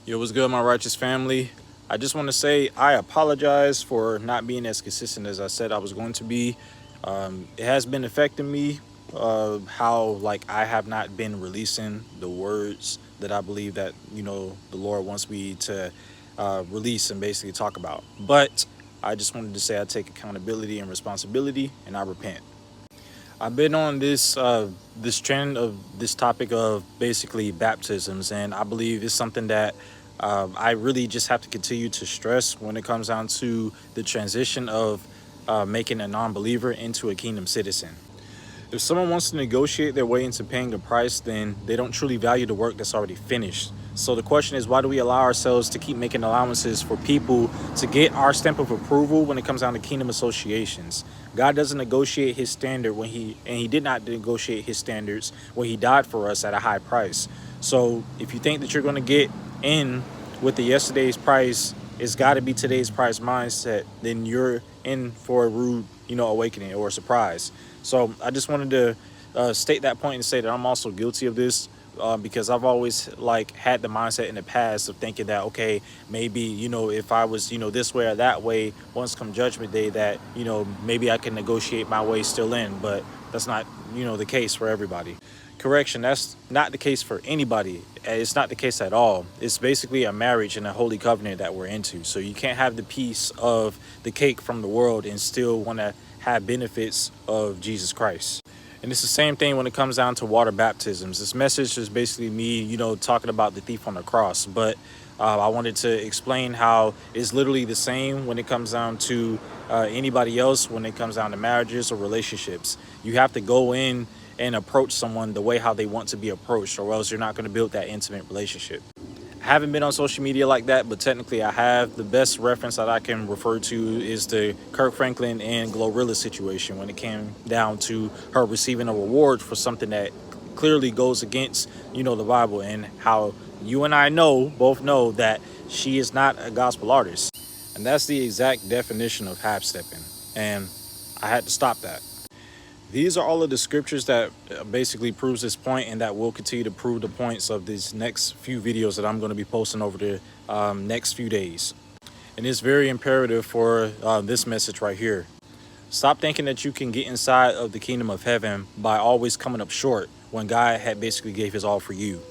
Yo, what's good, my righteous family? I just want to say I apologize for not being as consistent as I said I was going to be. It has been affecting me, how like I have not been releasing the words that I believe that the Lord wants me to release and basically talk about. But I just wanted to say I take accountability and responsibility, and I repent. I've been on this trend of this topic of basically baptisms, and I believe it's something that I really just have to continue to stress when it comes down to the transition of making a non-believer into a kingdom citizen. If someone wants to negotiate their way into paying a price, then they don't truly value the work that's already finished. So the question is, why do we allow ourselves to keep making allowances for people to get our stamp of approval when it comes down to kingdom associations? God doesn't negotiate his standard he did not negotiate his standards when he died for us at a high price. So if you think that you're going to get in with the yesterday's price, it's got to be today's price mindset, then you're in for a rude, awakening or a surprise. So I just wanted to state that point and say that I'm also guilty of this, because I've always had the mindset in the past of thinking that, okay, maybe if I was this way or that way, once come judgment day, that maybe I can negotiate my way still in. But that's not the case for everybody. Correction, that's not the case for anybody. It's not the case at all. It's basically a marriage and a holy covenant that we're into. So you can't have the piece of the cake from the world and still want to have benefits of Jesus Christ. And it's the same thing when it comes down to water baptisms. This message is basically me, talking about the thief on the cross. But I wanted to explain how it's literally the same when it comes down to anybody else, when it comes down to marriages or relationships. You have to go in and approach someone the way how they want to be approached, or else you're not going to build that intimate relationship. I haven't been on social media like that, but technically I have. The best reference that I can refer to is the Kirk Franklin and Glorilla situation when it came down to her receiving a reward for something that clearly goes against, the Bible, and how you and I both know that she is not a gospel artist. And that's the exact definition of half stepping. And I had to stop that. These are all of the scriptures that basically proves this point, and that will continue to prove the points of these next few videos that I'm going to be posting over the next few days. And it's very imperative for this message right here. Stop thinking that you can get inside of the kingdom of heaven by always coming up short when God had basically gave his all for you.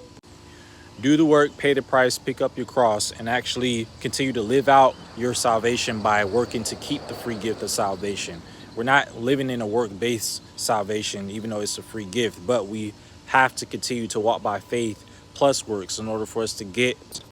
Do the work, pay the price, pick up your cross, and actually continue to live out your salvation by working to keep the free gift of salvation. We're not living in a work-based salvation, even though it's a free gift, but we have to continue to walk by faith plus works in order for us to get